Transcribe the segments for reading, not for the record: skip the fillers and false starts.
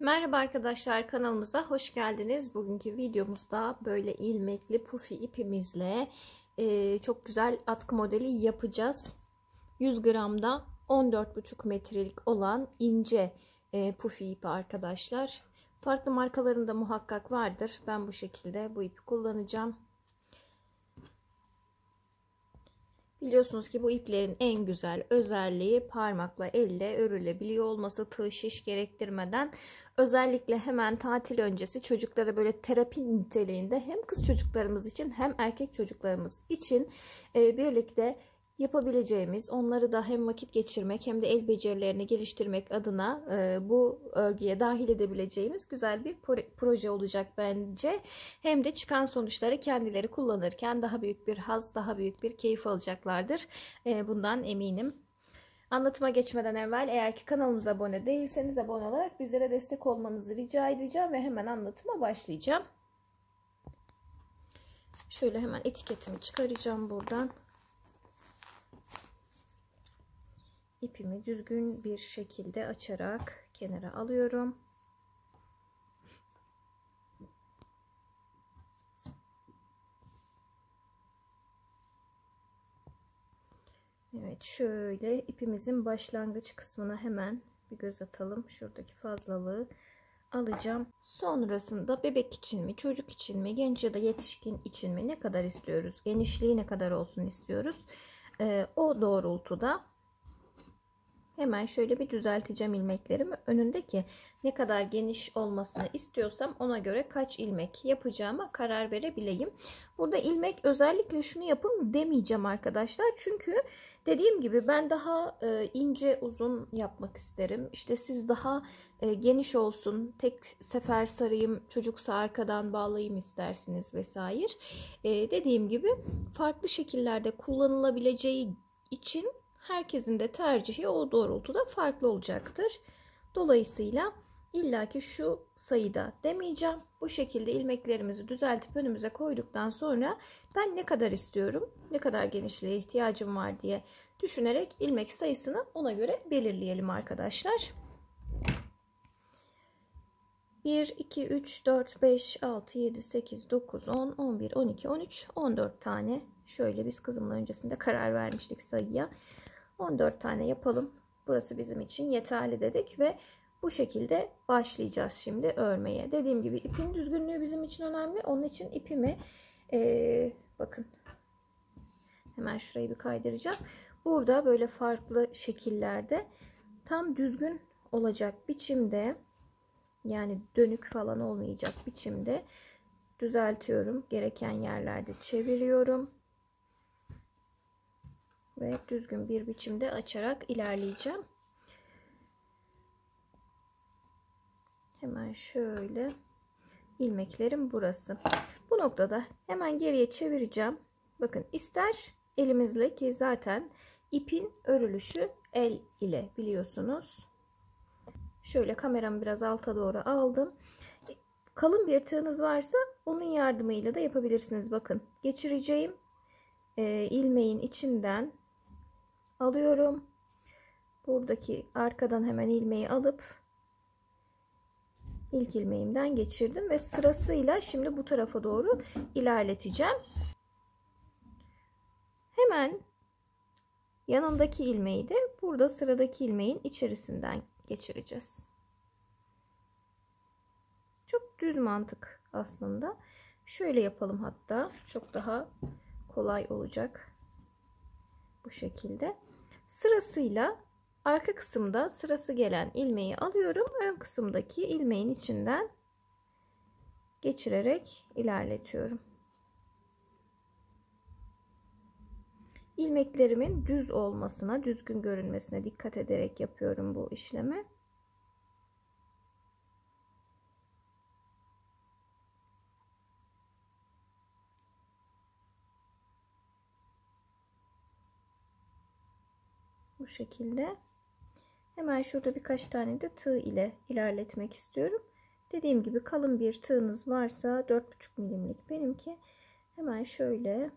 Merhaba arkadaşlar, kanalımıza hoş geldiniz. Bugünkü videomuzda böyle ilmekli pufi ipimizle çok güzel atkı modeli yapacağız. 100 gramda 14,5 metrelik olan ince pufi ipi arkadaşlar. Farklı markalarında muhakkak vardır. Ben bu şekilde bu ipi kullanacağım. Biliyorsunuz ki bu iplerin en güzel özelliği parmakla elle örülebiliyor olması, tığ şiş gerektirmeden. Özellikle hemen tatil öncesi çocuklara böyle terapi niteliğinde hem kız çocuklarımız için hem erkek çocuklarımız için birlikte yapabileceğimiz, onları da hem vakit geçirmek hem de el becerilerini geliştirmek adına bu örgüye dahil edebileceğimiz güzel bir proje olacak bence. Hem de çıkan sonuçları kendileri kullanırken daha büyük bir haz, daha büyük bir keyif alacaklardır. Bundan eminim. Anlatıma geçmeden evvel eğer ki kanalımıza abone değilseniz abone olarak bizlere destek olmanızı rica edeceğim ve hemen anlatıma başlayacağım. Şöyle hemen etiketimi çıkaracağım buradan. İpimi düzgün bir şekilde açarak kenara alıyorum. Evet, şöyle ipimizin başlangıç kısmına hemen bir göz atalım. Şuradaki fazlalığı alacağım. Sonrasında bebek için mi, çocuk için mi, genç ya da yetişkin için mi ne kadar istiyoruz? Genişliği ne kadar olsun istiyoruz? O doğrultuda hemen şöyle bir düzelteceğim ilmeklerimi önündeki ne kadar geniş olmasını istiyorsam ona göre kaç ilmek yapacağıma karar verebileyim. Burada ilmek özellikle şunu yapın demeyeceğim arkadaşlar. Çünkü dediğim gibi ben daha ince uzun yapmak isterim. İşte siz daha geniş olsun, tek sefer sarayım, çocuksa arkadan bağlayayım istersiniz vesaire. Dediğim gibi farklı şekillerde kullanılabileceği için herkesin de tercihi o doğrultuda farklı olacaktır. Dolayısıyla illaki şu sayıda demeyeceğim. Bu şekilde ilmeklerimizi düzeltip önümüze koyduktan sonra ben ne kadar istiyorum, ne kadar genişliğe ihtiyacım var diye düşünerek ilmek sayısını ona göre belirleyelim arkadaşlar. 1, 2, 3, 4, 5, 6, 7, 8, 9, 10, 11, 12, 13, 14 tane. Şöyle biz kızımla öncesinde karar vermiştik sayıya. 14 tane yapalım. Burası bizim için yeterli dedik ve bu şekilde başlayacağız şimdi örmeye. Dediğim gibi ipin düzgünlüğü bizim için önemli. Onun için ipimi bakın hemen şurayı bir kaydıracağım. Burada böyle farklı şekillerde tam düzgün olacak biçimde, yani dönük falan olmayacak biçimde düzeltiyorum. Gereken yerlerde çeviriyorum. Ve düzgün bir biçimde açarak ilerleyeceğim. Hemen şöyle ilmeklerim burası. Bu noktada hemen geriye çevireceğim. Bakın ister elimizle, ki zaten ipin örülüşü el ile biliyorsunuz. Şöyle kameramı biraz alta doğru aldım. Kalın bir tığınız varsa onun yardımıyla da yapabilirsiniz. Bakın geçireceğim ilmeğin içinden alıyorum. Buradaki arkadan hemen ilmeği alıp ilk ilmeğimden geçirdim ve sırasıyla şimdi bu tarafa doğru ilerleteceğim. Hemen yanındaki ilmeği de burada sıradaki ilmeğin içerisinden geçireceğiz. Çok düz mantık aslında. Şöyle yapalım, hatta çok daha kolay olacak. Bu şekilde. Sırasıyla arka kısımda sırası gelen ilmeği alıyorum. Ön kısımdaki ilmeğin içinden geçirerek ilerletiyorum. İlmeklerimin düz olmasına, düzgün görünmesine dikkat ederek yapıyorum bu işlemi. Bu şekilde. Hemen şurada birkaç tane de tığ ile ilerletmek istiyorum. Dediğim gibi kalın bir tığınız varsa 4,5 milimlik benimki. Hemen şöyle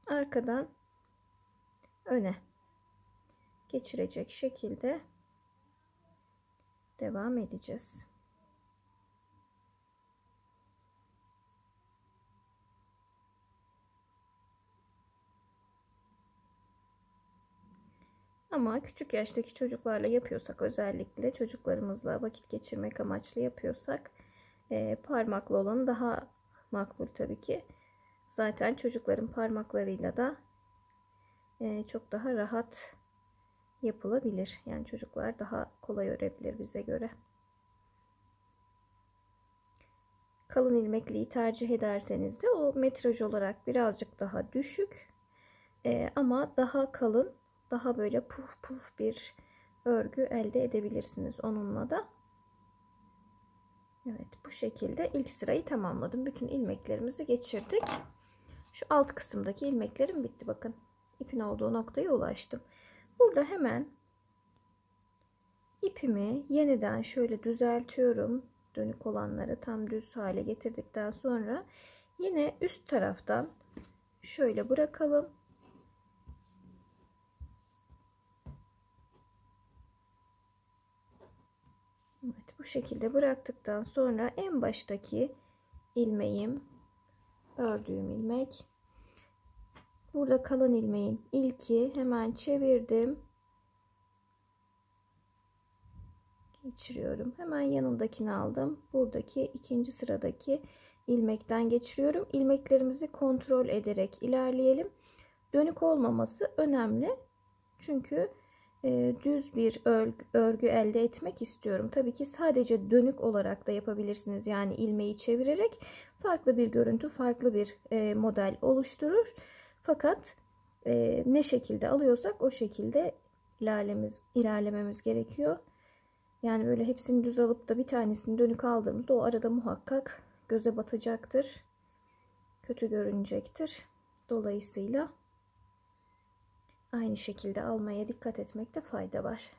arkadan öne geçirecek şekilde devam edeceğiz. Ama küçük yaştaki çocuklarla yapıyorsak, özellikle çocuklarımızla vakit geçirmek amaçlı yapıyorsak parmaklı olan daha makbul tabii ki. Zaten çocukların parmaklarıyla da çok daha rahat yapılabilir. Yani çocuklar daha kolay örebilir bize göre. Kalın ilmekliyi tercih ederseniz de o metraj olarak birazcık daha düşük ama daha kalın, daha böyle puf puf bir örgü elde edebilirsiniz onunla da. Evet, bu şekilde ilk sırayı tamamladım. Bütün ilmeklerimizi geçirdik. Şu alt kısımdaki ilmeklerim bitti. Bakın, ipin olduğu noktaya ulaştım. Burada hemen ipimi yeniden şöyle düzeltiyorum. Dönük olanları tam düz hale getirdikten sonra yine üst taraftan şöyle bırakalım. Evet, bu şekilde bıraktıktan sonra en baştaki ilmeğim, ördüğüm ilmek, burada kalan ilmeğin ilki, hemen çevirdim, geçiriyorum, hemen yanındakini aldım, buradaki ikinci sıradaki ilmekten geçiriyorum. İlmeklerimizi kontrol ederek ilerleyelim. Dönük olmaması önemli, çünkü düz bir örgü elde etmek istiyorum. Tabii ki sadece dönük olarak da yapabilirsiniz. Yani ilmeği çevirerek farklı bir görüntü, farklı bir model oluşturur. Fakat ne şekilde alıyorsak o şekilde ilerlememiz gerekiyor. Yani böyle hepsini düz alıp da bir tanesini dönük aldığımızda o arada muhakkak göze batacaktır. Kötü görünecektir. Dolayısıyla aynı şekilde almaya dikkat etmekte fayda var.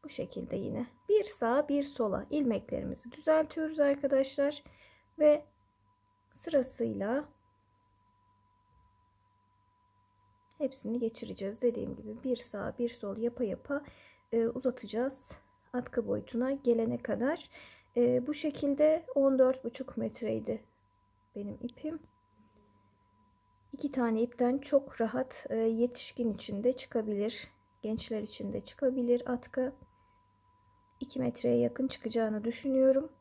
Bu şekilde yine bir sağa bir sola ilmeklerimizi düzeltiyoruz arkadaşlar ve sırasıyla hepsini geçireceğiz. Dediğim gibi bir sağ bir sol yapa yapa uzatacağız atkı boyutuna gelene kadar. Bu şekilde 14,5 metreydi benim ipim. 2 tane ipten çok rahat yetişkin için de çıkabilir, gençler için de çıkabilir atkı. 2 metreye yakın çıkacağını düşünüyorum.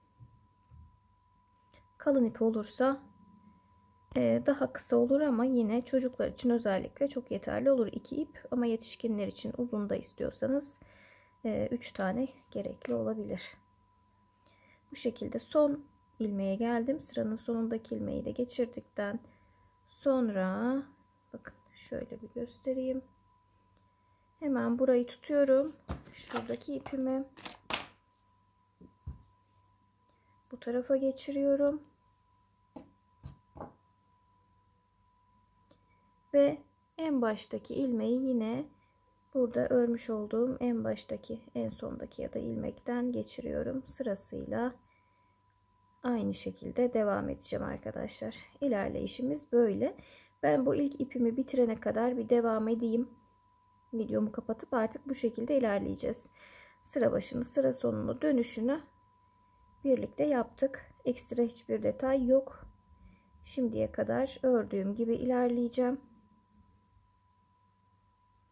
Kalın ip olursa daha kısa olur ama yine çocuklar için özellikle çok yeterli olur 2 ip, ama yetişkinler için uzun da istiyorsanız 3 tane gerekli olabilir. Bu şekilde son ilmeğe geldim. Sıranın sonundaki ilmeği de geçirdikten sonra bakın şöyle bir göstereyim. Hemen burayı tutuyorum. Şuradaki ipimi bu tarafa geçiriyorum. Ve en baştaki ilmeği yine burada örmüş olduğum en baştaki, en sondaki ya da ilmekten geçiriyorum. Sırasıyla aynı şekilde devam edeceğim arkadaşlar. İlerleyişimiz böyle. Ben bu ilk ipimi bitirene kadar bir devam edeyim. Videomu kapatıp artık bu şekilde ilerleyeceğiz. Sıra başını, sıra sonunu, dönüşünü birlikte yaptık. Ekstra hiçbir detay yok. Şimdiye kadar ördüğüm gibi ilerleyeceğim.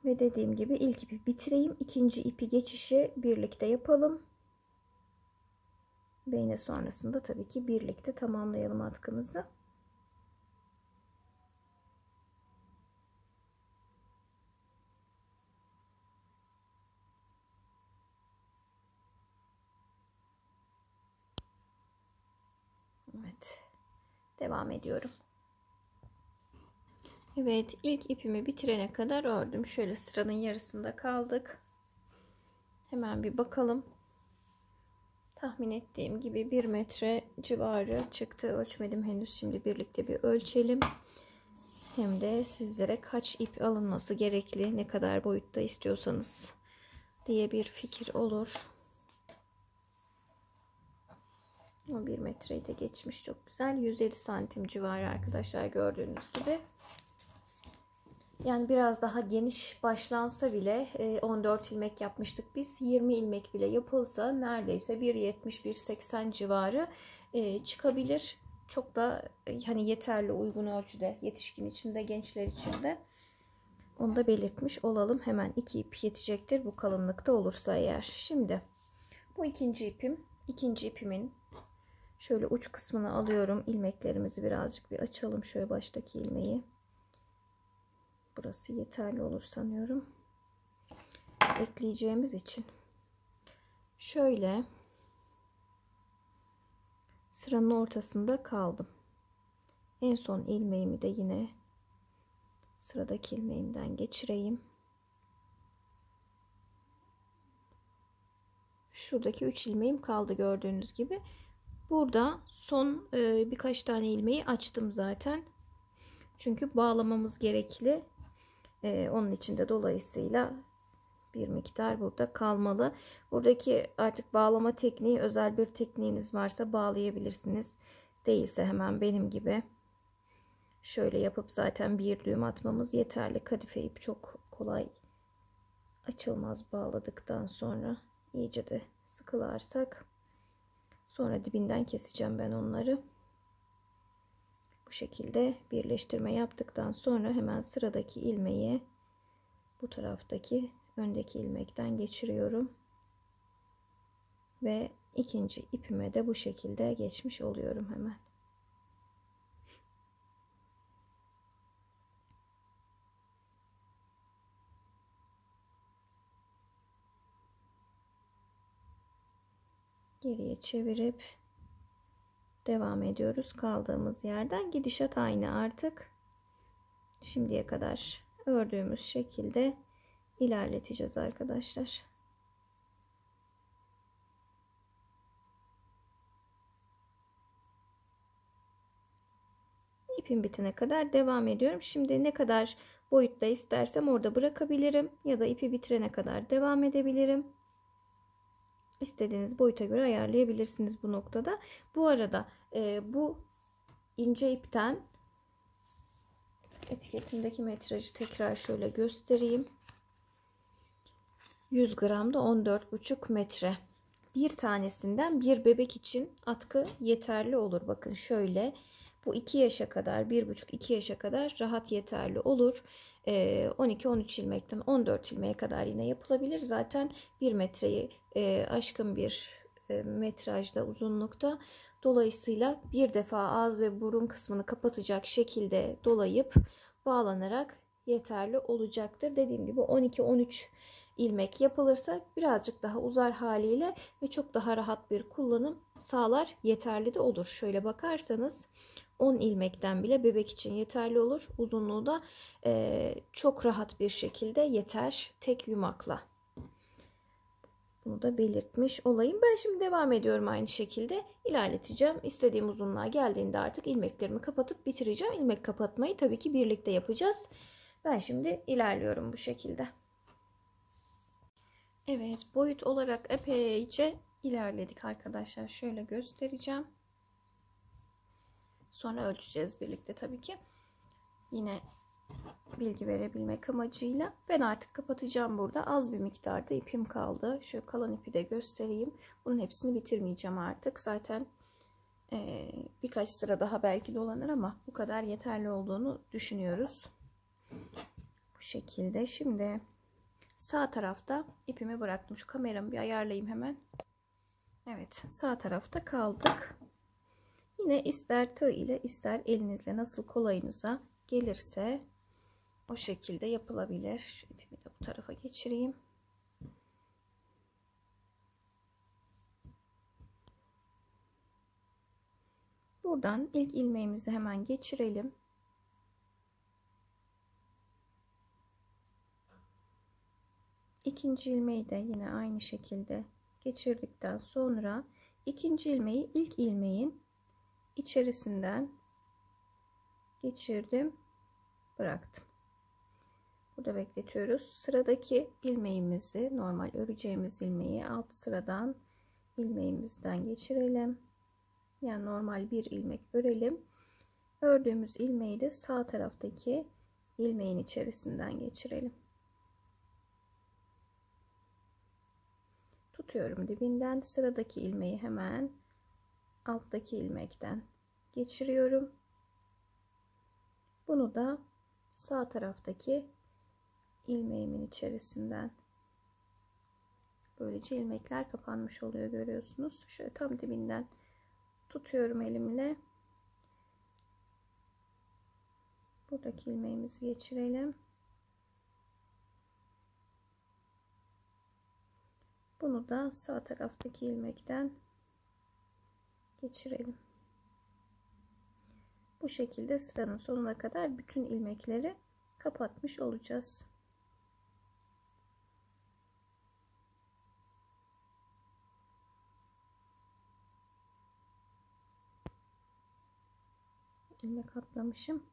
Ve dediğim gibi ilk ipi bitireyim. İkinci ipi geçişi birlikte yapalım. Ve yine sonrasında tabii ki birlikte tamamlayalım atkımızı. Evet. Devam ediyorum. Evet, ilk ipimi bitirene kadar ördüm. Şöyle sıranın yarısında kaldık. Hemen bir bakalım. Tahmin ettiğim gibi 1 metre civarı çıktı. Ölçmedim henüz. Şimdi birlikte bir ölçelim. Hem de sizlere kaç ip alınması gerekli, ne kadar boyutta istiyorsanız diye bir fikir olur. O 1 metreyi de geçmiş, çok güzel. 150 santim civarı arkadaşlar, gördüğünüz gibi. Yani biraz daha geniş başlansa bile 14 ilmek yapmıştık biz. 20 ilmek bile yapılsa neredeyse 1.70-1.80 civarı çıkabilir. Çok da hani yeterli, uygun ölçüde, yetişkin için de gençler için de. Onu da belirtmiş olalım. Hemen 2 ip yetecektir bu kalınlıkta olursa eğer. Şimdi bu ikinci ipim. İkinci ipimin şöyle uç kısmını alıyorum. İlmeklerimizi birazcık bir açalım. Şöyle baştaki ilmeği. Burası yeterli olur sanıyorum. Ekleyeceğimiz için. Şöyle sıranın ortasında kaldım. En son ilmeğimi de yine sıradaki ilmeğimden geçireyim. Şuradaki 3 ilmeğim kaldı gördüğünüz gibi. Burada son birkaç tane ilmeği açtım zaten. Çünkü bağlamamız gerekli. Onun için de dolayısıyla bir miktar burada kalmalı. Buradaki artık bağlama tekniği, özel bir tekniğiniz varsa bağlayabilirsiniz. Değilse hemen benim gibi şöyle yapıp zaten bir düğüm atmamız yeterli. Kadife ip çok kolay açılmaz bağladıktan sonra. İyice de sıkılarsak sonra dibinden keseceğim ben onları. Bu şekilde birleştirme yaptıktan sonra hemen sıradaki ilmeği bu taraftaki öndeki ilmekten geçiriyorum. Ve ikinci ipime de bu şekilde geçmiş oluyorum hemen. Geriye çevirip devam ediyoruz kaldığımız yerden. Gidişat aynı artık. Şimdiye kadar ördüğümüz şekilde ilerleteceğiz arkadaşlar. İpim bitene kadar devam ediyorum. Şimdi ne kadar boyutta istersem orada bırakabilirim ya da ipi bitirene kadar devam edebilirim. İstediğiniz boyuta göre ayarlayabilirsiniz bu noktada. Bu arada bu ince ipten etiketimdeki metrajı tekrar şöyle göstereyim. 100 gramda 14,5 metre. Bir tanesinden bir bebek için atkı yeterli olur. Bakın şöyle, bu 2 yaşa kadar, 1,5-2 yaşa kadar rahat yeterli olur. 12-13 ilmekten 14 ilmeğe kadar yine yapılabilir. Zaten 1 metreyi aşkın bir metrajda, uzunlukta. Dolayısıyla bir defa ağız ve burun kısmını kapatacak şekilde dolayıp bağlanarak yeterli olacaktır. Dediğim gibi 12-13 ilmek yapılırsa birazcık daha uzar haliyle ve çok daha rahat bir kullanım sağlar, yeterli de olur. Şöyle bakarsanız 10 ilmekten bile bebek için yeterli olur. Uzunluğu da çok rahat bir şekilde yeter tek yumakla. Bunu da belirtmiş olayım. Ben şimdi devam ediyorum aynı şekilde. İlerleteceğim. İstediğim uzunluğa geldiğinde artık ilmeklerimi kapatıp bitireceğim. İlmek kapatmayı tabii ki birlikte yapacağız. Ben şimdi ilerliyorum bu şekilde. Evet, boyut olarak epeyce ilerledik arkadaşlar. Şöyle göstereceğim. Sonra ölçeceğiz birlikte tabii ki. Yine bilgi verebilmek amacıyla. Ben artık kapatacağım burada. Az bir miktarda ipim kaldı. Şöyle kalan ipi de göstereyim. Bunun hepsini bitirmeyeceğim artık. Zaten birkaç sıra daha belki dolanır ama bu kadar yeterli olduğunu düşünüyoruz. Bu şekilde. Şimdi sağ tarafta ipimi bıraktım. Şu kameramı bir ayarlayayım hemen. Evet, sağ tarafta kaldık. Yine ister tığ ile ister elinizle, nasıl kolayınıza gelirse o şekilde yapılabilir. Şu ipimi de bu tarafa geçireyim. Buradan ilk ilmeğimizi hemen geçirelim. İkinci ilmeği de yine aynı şekilde geçirdikten sonra ikinci ilmeği ilk ilmeğin içerisinden geçirdim, bıraktım. Burada bekletiyoruz. Sıradaki ilmeğimizi, normal öreceğimiz ilmeği alt sıradan ilmeğimizden geçirelim. Yani normal bir ilmek örelim. Ördüğümüz ilmeği de sağ taraftaki ilmeğin içerisinden geçirelim. Tutuyorum dibinden, sıradaki ilmeği hemen alttaki ilmekten geçiriyorum. Bunu da sağ taraftaki ilmeğimin içerisinden, böylece ilmekler kapanmış oluyor, görüyorsunuz. Şöyle tam dibinden tutuyorum elimle. Buradaki ilmeğimizi geçirelim. Bunu da sağ taraftaki ilmekten geçirelim. Bu şekilde sıranın sonuna kadar bütün ilmekleri kapatmış olacağız. İlmek atlamışım.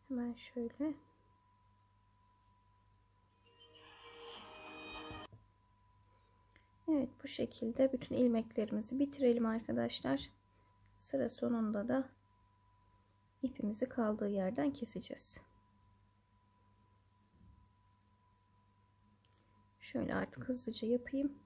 Hemen şöyle. Evet, bu şekilde bütün ilmeklerimizi bitirelim arkadaşlar. Sıra sonunda da ipimizi kaldığı yerden keseceğiz. Şöyle artık hızlıca yapayım.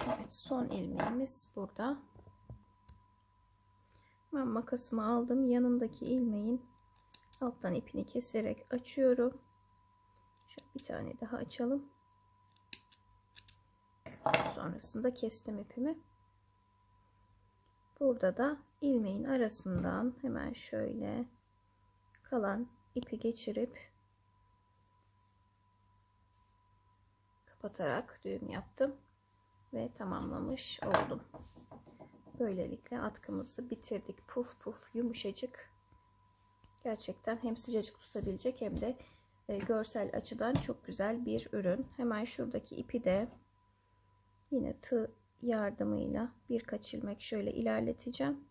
Evet, son ilmeğimiz burada. Ben makasımı aldım. Yanındaki ilmeğin alttan ipini keserek açıyorum. Şöyle bir tane daha açalım. Sonrasında kestim ipimi. Burada da ilmeğin arasından hemen şöyle kalan ipi geçirip kapatarak düğüm yaptım ve tamamlamış oldum. Böylelikle atkımızı bitirdik. Puf puf yumuşacık. Gerçekten hem sıcacık tutabilecek hem de görsel açıdan çok güzel bir ürün. Hemen şuradaki ipi de yine tığ yardımıyla birkaç ilmek şöyle ilerleteceğim.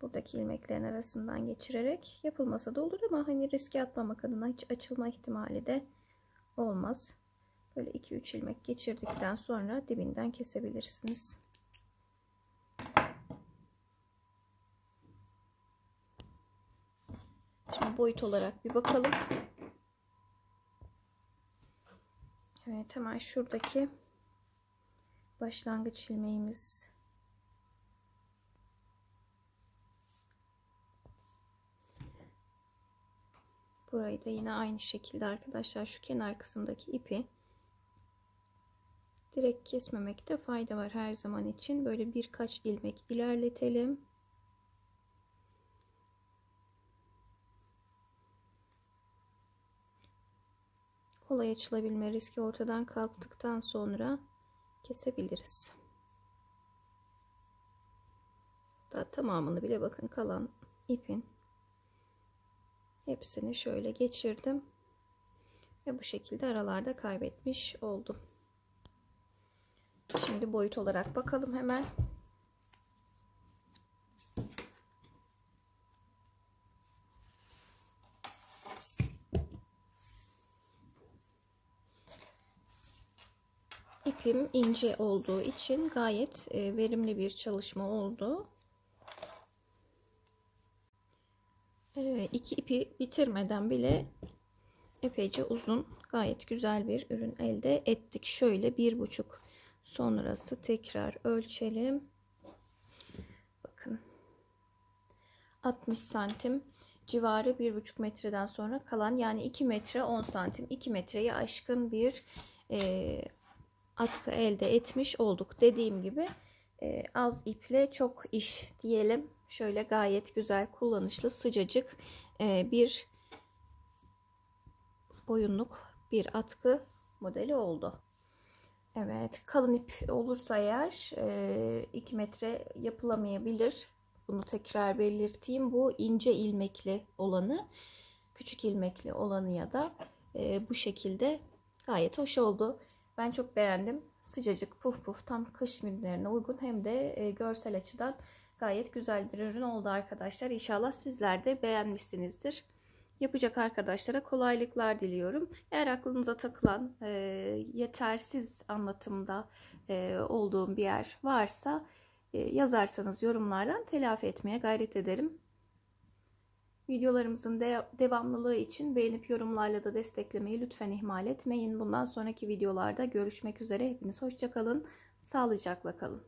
Buradaki ilmeklerin arasından geçirerek, yapılmasa da olur ama hani riske atmamak adına hiç açılma ihtimali de olmaz. Böyle 2-3 ilmek geçirdikten sonra dibinden kesebilirsiniz. Şimdi boyut olarak bir bakalım. Evet, hemen şuradaki başlangıç ilmeğimiz, burayı da yine aynı şekilde arkadaşlar şu kenar kısımdaki ipi direkt kesmemekte fayda var her zaman için. Böyle birkaç ilmek ilerletelim. Kolay açılabilme riski ortadan kalktıktan sonra kesebiliriz. Daha tamamını bile bakın, kalan ipin hepsini şöyle geçirdim ve bu şekilde aralarda kaybetmiş oldum. Şimdi boyut olarak bakalım hemen. İpim ince olduğu için gayet verimli bir çalışma oldu. İki ipi bitirmeden bile epeyce uzun, gayet güzel bir ürün elde ettik. Şöyle 1,5 sonrası tekrar ölçelim. Bakın 60 santim civarı, 1,5 metreden sonra kalan, yani 2 metre 10 santim, 2 metreyi aşkın bir atkı elde etmiş olduk. Dediğim gibi az iple çok iş diyelim. Şöyle gayet güzel, kullanışlı, sıcacık bir boyunluk bir atkı modeli oldu. Evet, kalın ip olursa eğer 2 metre yapılamayabilir. Bunu tekrar belirteyim. Bu ince ilmekli olanı, küçük ilmekli olanı ya da bu şekilde Gayet hoş oldu. Ben çok beğendim. Sıcacık, puf puf, tam kış günlerine uygun, hem de görsel açıdan gayet güzel bir ürün oldu arkadaşlar. İnşallah sizler de beğenmişsinizdir. Yapacak arkadaşlara kolaylıklar diliyorum. Eğer aklınıza takılan yetersiz anlatımda olduğum bir yer varsa yazarsanız yorumlardan telafi etmeye gayret ederim. Videolarımızın devamlılığı için beğenip yorumlarla da desteklemeyi lütfen ihmal etmeyin. Bundan sonraki videolarda görüşmek üzere. Hepiniz hoşça kalın, sağlıcakla kalın.